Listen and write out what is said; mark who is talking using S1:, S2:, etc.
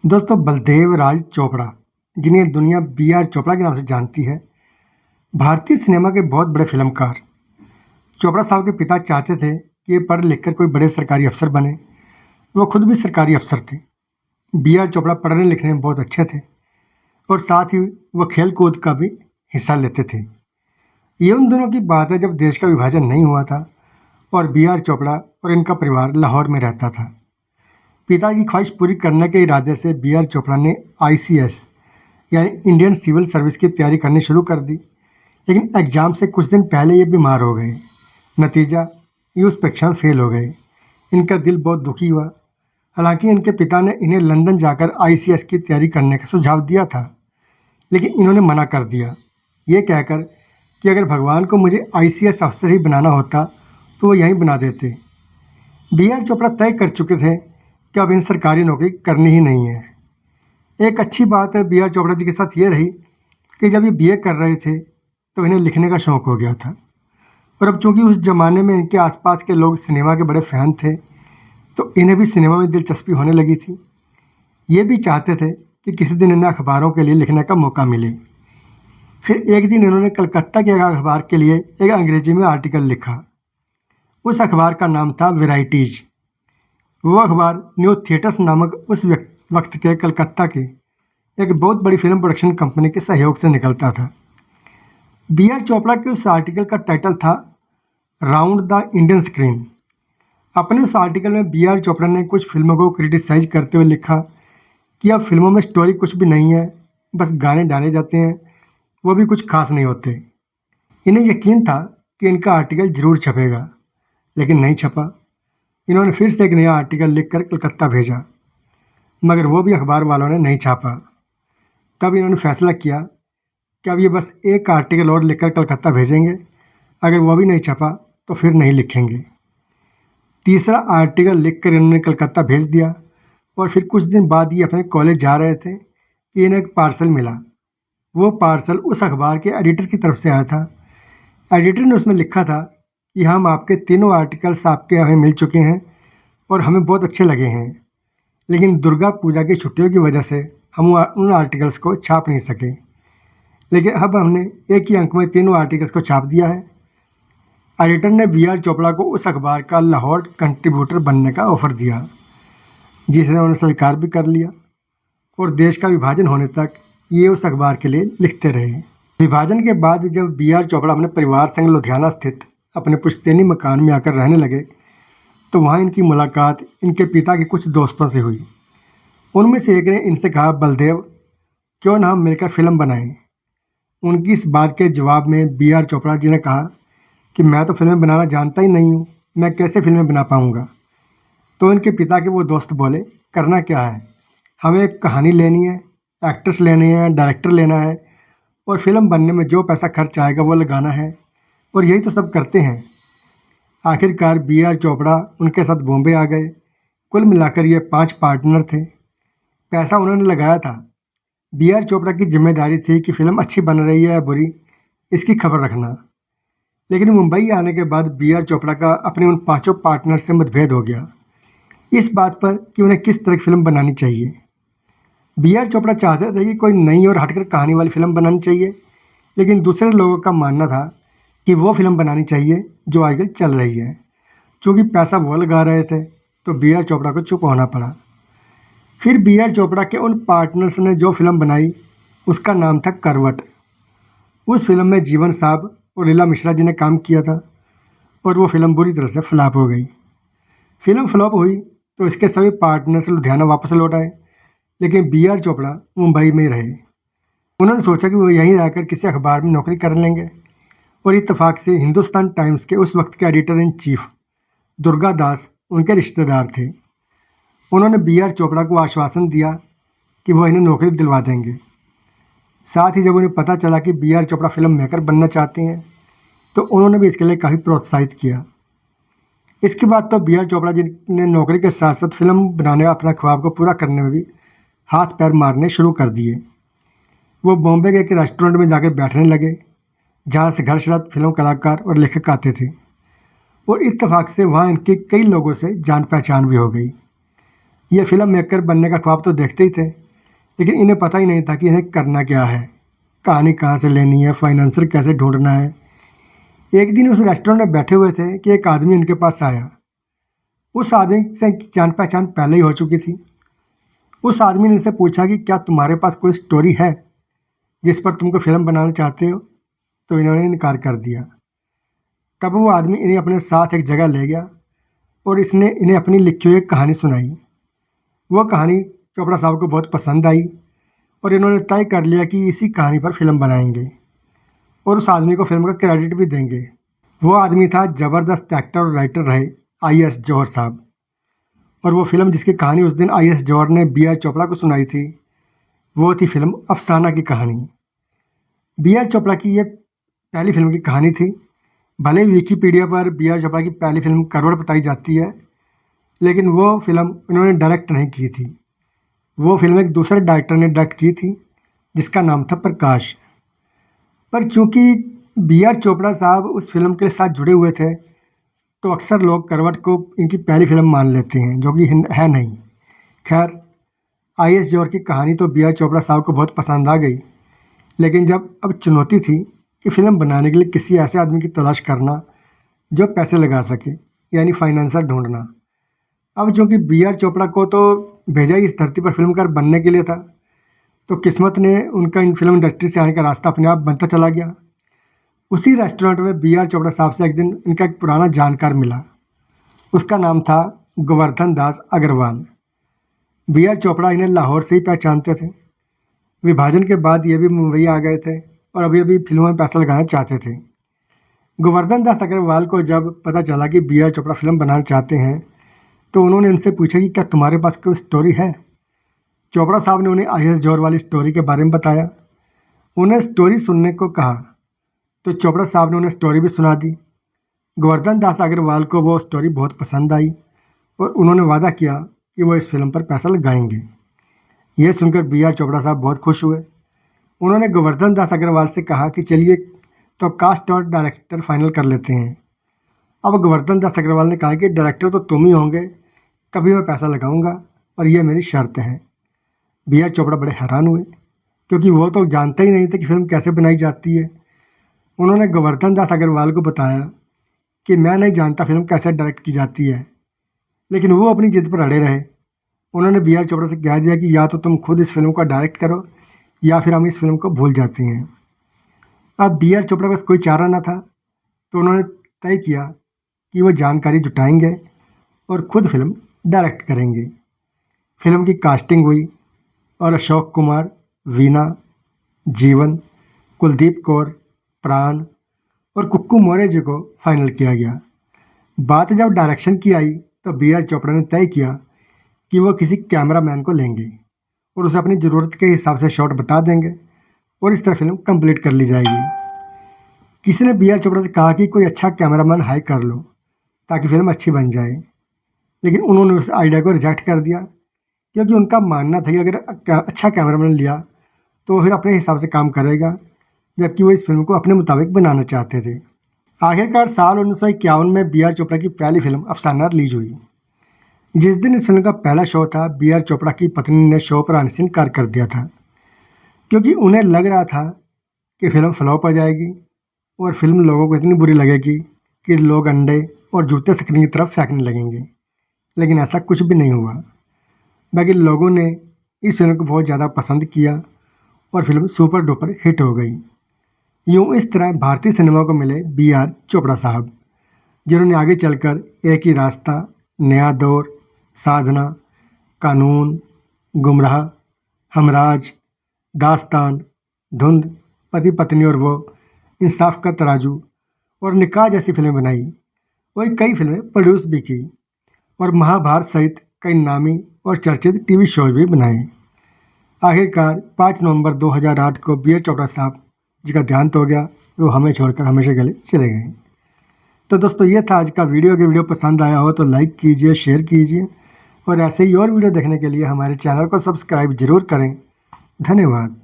S1: दोस्तों बलदेव राज चोपड़ा, जिन्हें दुनिया बी.आर. चोपड़ा के नाम से जानती है, भारतीय सिनेमा के बहुत बड़े फिल्मकार। चोपड़ा साहब के पिता चाहते थे कि ये पढ़ लिख कर कोई बड़े सरकारी अफसर बने। वो खुद भी सरकारी अफसर थे। बी.आर. चोपड़ा पढ़ने लिखने में बहुत अच्छे थे और साथ ही वो खेल कूद का भी हिस्सा लेते थे। ये उन दिनों की बात है जब देश का विभाजन नहीं हुआ था और बी.आर. चोपड़ा और इनका परिवार लाहौर में रहता था। पिता की ख्वाहिश पूरी करने के इरादे से बी.आर. चोपड़ा ने ICS यानी इंडियन सिविल सर्विस की तैयारी करनी शुरू कर दी, लेकिन एग्ज़ाम से कुछ दिन पहले ये बीमार हो गए। नतीजा, ये उस परीक्षा में फेल हो गए। इनका दिल बहुत दुखी हुआ। हालांकि इनके पिता ने इन्हें लंदन जाकर ICS की तैयारी करने का सुझाव दिया था, लेकिन इन्होंने मना कर दिया, ये कहकर कि अगर भगवान को मुझे ICS अफसर ही बनाना होता तो वो यहीं बना देते। बी.आर. चोपड़ा तय कर चुके थे कि अब इन सरकारी नौकरी करनी ही नहीं है। एक अच्छी बात है बी.आर. चोपड़ा जी के साथ ये रही कि जब ये BA कर रहे थे तो इन्हें लिखने का शौक़ हो गया था और अब चूँकि उस ज़माने में इनके आसपास के लोग सिनेमा के बड़े फ़ैन थे, तो इन्हें भी सिनेमा में दिलचस्पी होने लगी थी। ये भी चाहते थे कि किसी दिन इन्हें अखबारों के लिए लिखने का मौका मिले। फिर एक दिन इन्होंने कलकत्ता के अखबार के लिए एक अंग्रेजी में आर्टिकल लिखा। उस अखबार का नाम था वेराइटीज़। वो अखबार न्यू थिएटर्स नामक उस वक्त के कलकत्ता के एक बहुत बड़ी फिल्म प्रोडक्शन कंपनी के सहयोग से निकलता था। बी.आर. चोपड़ा के उस आर्टिकल का टाइटल था राउंड द इंडियन स्क्रीन। अपने उस आर्टिकल में बी.आर. चोपड़ा ने कुछ फिल्मों को क्रिटिसाइज करते हुए लिखा कि अब फिल्मों में स्टोरी कुछ भी नहीं है, बस गाने डाले जाते हैं, वो भी कुछ खास नहीं होते। इन्हें यकीन था कि इनका आर्टिकल ज़रूर छपेगा, लेकिन नहीं छपा। इन्होंने फिर से एक नया आर्टिकल लिखकर कलकत्ता भेजा, मगर वो भी अखबार वालों ने नहीं छापा। तब इन्होंने फैसला किया कि अब ये बस एक आर्टिकल और लिखकर कलकत्ता भेजेंगे, अगर वो भी नहीं छपा तो फिर नहीं लिखेंगे। तीसरा आर्टिकल लिखकर इन्होंने कलकत्ता भेज दिया और फिर कुछ दिन बाद ये अपने कॉलेज जा रहे थे कि इन्हें एक पार्सल मिला। वो पार्सल उस अखबार के एडिटर की तरफ से आया था। एडिटर ने उसमें लिखा था कि हम आपके तीनों आर्टिकल्स आपके हमें मिल चुके हैं और हमें बहुत अच्छे लगे हैं, लेकिन दुर्गा पूजा की छुट्टियों की वजह से हम उन आर्टिकल्स को छाप नहीं सके। लेकिन अब हमने एक ही अंक में तीनों आर्टिकल्स को छाप दिया है। एडिटर ने बी.आर. चोपड़ा को उस अखबार का लाहौर कंट्रीब्यूटर बनने का ऑफ़र दिया, जिसे उन्होंने स्वीकार भी कर लिया और देश का विभाजन होने तक ये उस अखबार के लिए लिखते रहे। विभाजन के बाद जब बी.आर. चोपड़ा अपने परिवार संग लुधियाना स्थित अपने पुश्तैनी मकान में आकर रहने लगे, तो वहाँ इनकी मुलाकात इनके पिता के कुछ दोस्तों से हुई। उनमें से एक ने इनसे कहा, बलदेव, क्यों ना हम मिलकर फिल्म बनाएं। उनकी इस बात के जवाब में बी.आर. चोपड़ा जी ने कहा कि मैं तो फिल्में बनाना जानता ही नहीं हूँ, मैं कैसे फिल्में बना पाऊँगा। तो इनके पिता के वो दोस्त बोले, करना क्या है, हमें एक कहानी लेनी है, एक्टर्स लेने हैं, डायरेक्टर लेना है और फिल्म बनने में जो पैसा खर्च आएगा वो लगाना है, और यही तो सब करते हैं। आखिरकार बी.आर. चोपड़ा उनके साथ बॉम्बे आ गए। कुल मिलाकर ये 5 पार्टनर थे। पैसा उन्होंने लगाया था। बी.आर. चोपड़ा की जिम्मेदारी थी कि फिल्म अच्छी बन रही है या बुरी, इसकी खबर रखना। लेकिन मुंबई आने के बाद बी.आर. चोपड़ा का अपने उन 5 पार्टनर से मतभेद हो गया, इस बात पर कि उन्हें किस तरह की फिल्म बनानी चाहिए। बी.आर. चोपड़ा चाहते थे कि कोई नई और हटकर कहानी वाली फिल्म बनानी चाहिए, लेकिन दूसरे लोगों का मानना था कि वो फिल्म बनानी चाहिए जो आजकल चल रही है। चूँकि पैसा वो लगा रहे थे, तो बी.आर. चोपड़ा को चुप होना पड़ा। फिर बी.आर. चोपड़ा के उन पार्टनर्स ने जो फिल्म बनाई, उसका नाम था करवट। उस फिल्म में जीवन साहब और लीला मिश्रा जी ने काम किया था और वो फिल्म बुरी तरह से फ्लॉप हो गई। फिल्म फ्लॉप हुई तो इसके सभी पार्टनर्स लुधियाना वापस लौट आए, लेकिन बी.आर. चोपड़ा मुंबई में ही रहे। उन्होंने सोचा कि वो यहीं रहकर किसी अखबार में नौकरी कर लेंगे और इत्तेफाक से हिंदुस्तान टाइम्स के उस वक्त के editor in chief Durga Das उनके रिश्तेदार थे। उन्होंने बी.आर. चोपड़ा को आश्वासन दिया कि वो इन्हें नौकरी दिलवा देंगे। साथ ही जब उन्हें पता चला कि बी.आर. चोपड़ा फिल्म मेकर बनना चाहते हैं, तो उन्होंने भी इसके लिए काफ़ी प्रोत्साहित किया। इसके बाद तो बी.आर. चोपड़ा जी ने नौकरी के साथ साथ फिल्म बनाने अपना ख्वाब को पूरा करने में भी हाथ पैर मारने शुरू कर दिए। वो बॉम्बे के एक रेस्टोरेंट में जाकर बैठने लगे, जहाँ से घर शरत फिल्म कलाकार और लेखक आते थे, और इत्तेफाक से वहाँ इनके कई लोगों से जान पहचान भी हो गई। ये फिल्म मेकर बनने का ख्वाब तो देखते ही थे, लेकिन इन्हें पता ही नहीं था कि इन्हें करना क्या है, कहानी कहाँ से लेनी है, फाइनेंसर कैसे ढूंढना है। एक दिन उस रेस्टोरेंट में बैठे हुए थे कि एक आदमी इनके पास आया। उस आदमी से जान पहचान पहले ही हो चुकी थी। उस आदमी ने इनसे पूछा कि क्या तुम्हारे पास कोई स्टोरी है जिस पर तुमको फिल्म बनाना चाहते हो? तो इन्होंने इनकार कर दिया। तब वो आदमी इन्हें अपने साथ एक जगह ले गया और इसने इन्हें अपनी लिखी हुई एक कहानी सुनाई। वो कहानी चोपड़ा साहब को बहुत पसंद आई और इन्होंने तय कर लिया कि इसी कहानी पर फिल्म बनाएंगे और उस आदमी को फिल्म का क्रेडिट भी देंगे। वो आदमी था ज़बरदस्त एक्टर और राइटर रहे आई.एस. जौहर साहब। और वो फिल्म जिसकी कहानी उस दिन आई.एस. जौहर ने बी.आर. चोपड़ा को सुनाई थी, वो थी फिल्म अफसाना की कहानी। बी.आर. चोपड़ा की ये पहली फिल्म की कहानी थी। भले ही विकीपीडिया पर बी.आर. चोपड़ा की पहली फिल्म करोड़ बताई जाती है, लेकिन वो फिल्म इन्होंने डायरेक्ट नहीं की थी। वो फिल्म एक दूसरे डायरेक्टर ने डायरेक्ट की थी जिसका नाम था प्रकाश। पर चूंकि बी.आर. चोपड़ा साहब उस फिल्म के साथ जुड़े हुए थे, तो अक्सर लोग करवट को इनकी पहली फिल्म मान लेते हैं, जो कि है नहीं। खैर, आई.एस. जौहर की कहानी तो बी.आर. चोपड़ा साहब को बहुत पसंद आ गई, लेकिन जब अब चुनौती थी कि फिल्म बनाने के लिए किसी ऐसे आदमी की तलाश करना जो पैसे लगा सके, यानी फाइनेंसर ढूंढना। अब चूँकि बी.आर. चोपड़ा को तो भेजा ही इस धरती पर फिल्मकार बनने के लिए था, तो किस्मत ने उनका इन फिल्म इंडस्ट्री से आने का रास्ता अपने आप बनता चला गया। उसी रेस्टोरेंट में बी.आर. चोपड़ा साहब से एक दिन इनका एक पुराना जानकार मिला। उसका नाम था गोवर्धन दास अग्रवाल। बी.आर. चोपड़ा इन्हें लाहौर से ही पहचानते थे। विभाजन के बाद ये भी मुंबई आ गए थे और अभी अभी फिल्मों में पैसा लगाना चाहते थे। गोवर्धन दास अग्रवाल को जब पता चला कि बी.आर. चोपड़ा फिल्म बनाना चाहते हैं, तो उन्होंने उनसे पूछा कि क्या तुम्हारे पास कोई स्टोरी है? चोपड़ा साहब ने उन्हें आई.एस. जौहर वाली स्टोरी के बारे में बताया। उन्हें स्टोरी सुनने को कहा, तो चोपड़ा साहब ने उन्हें स्टोरी भी सुना दी। गोवर्धन दास अग्रवाल को वो स्टोरी बहुत पसंद आई और उन्होंने वादा किया कि वो इस फिल्म पर पैसा लगाएंगे। यह सुनकर बी.आर. चोपड़ा साहब बहुत खुश हुए। उन्होंने गोवर्धन दास अग्रवाल से कहा कि चलिए तो कास्ट और डायरेक्टर फाइनल कर लेते हैं। अब गोवर्धन दास अग्रवाल ने कहा कि डायरेक्टर तो तुम ही होंगे, तभी मैं पैसा लगाऊंगा और ये मेरी शर्त है। बी.आर. चोपड़ा बड़े हैरान हुए, क्योंकि वो तो जानते ही नहीं थे कि फिल्म कैसे बनाई जाती है। उन्होंने गोवर्धन दास अग्रवाल को बताया कि मैं नहीं जानता फिल्म कैसे डायरेक्ट की जाती है, लेकिन वो अपनी जिद पर अड़े रहे। उन्होंने बी.आर. चोपड़ा से कह दिया कि या तो तुम खुद इस फिल्म को डायरेक्ट करो या फिर हम इस फिल्म को भूल जाते हैं। अब बी.आर. चोपड़ा का कोई चारा न था, तो उन्होंने तय किया कि वो जानकारी जुटाएंगे और खुद फिल्म डायरेक्ट करेंगे। फिल्म की कास्टिंग हुई और अशोक कुमार, वीना, जीवन, कुलदीप कौर, प्राण और कुक्कू मौर्य जी को फाइनल किया गया। बात जब डायरेक्शन की आई, तो बी.आर. चोपड़ा ने तय किया कि वो किसी कैमरामैन को लेंगे और उसे अपनी ज़रूरत के हिसाब से शॉट बता देंगे और इस तरह फिल्म कंप्लीट कर ली जाएगी। किसी ने बी.आर. चोपड़ा से कहा कि कोई अच्छा कैमरामैन हायर कर लो ताकि फिल्म अच्छी बन जाए, लेकिन उन्होंने उस आइडिया को रिजेक्ट कर दिया, क्योंकि उनका मानना था कि अगर अच्छा कैमरामैन लिया तो फिर अपने हिसाब से काम करेगा, जबकि वो इस फिल्म को अपने मुताबिक बनाना चाहते थे। आखिरकार साल 1951 में बी.आर. चोपड़ा की पहली फिल्म अफसाना रिलीज हुई। जिस दिन इस फिल्म का पहला शो था, बी.आर. चोपड़ा की पत्नी ने शो पर आने से इनकार कर दिया था, क्योंकि उन्हें लग रहा था कि फिल्म फ्लॉप हो जाएगी और फिल्म लोगों को इतनी बुरी लगेगी कि लोग अंडे और जूते स्क्रीन की तरफ फेंकने लगेंगे। लेकिन ऐसा कुछ भी नहीं हुआ, बल्कि लोगों ने इस फिल्म को बहुत ज़्यादा पसंद किया और फिल्म सुपर डुपर हिट हो गई। यूँ इस तरह भारतीय सिनेमा को मिले बी.आर. चोपड़ा साहब, जिन्होंने आगे चलकर एक ही रास्ता, नया दौर, साधना, कानून, गुमराह, हमराज, दास्तान, धुंध, पति पत्नी और वो, इंसाफ का तराजू और निकाह जैसी फिल्में बनाई। वही कई फिल्में प्रोड्यूस भी की और महाभारत सहित कई नामी और चर्चित टीवी शोज भी बनाए। आखिरकार 5 नवंबर 2008 को बी.आर. चोपड़ा साहब जी का देहांत हो गया, वो हमें छोड़कर हमेशा गले चले गए। तो दोस्तों, ये था आज का वीडियो। अगर वीडियो पसंद आया हो तो लाइक कीजिए, शेयर कीजिए और ऐसे ही और वीडियो देखने के लिए हमारे चैनल को सब्सक्राइब जरूर करें। धन्यवाद।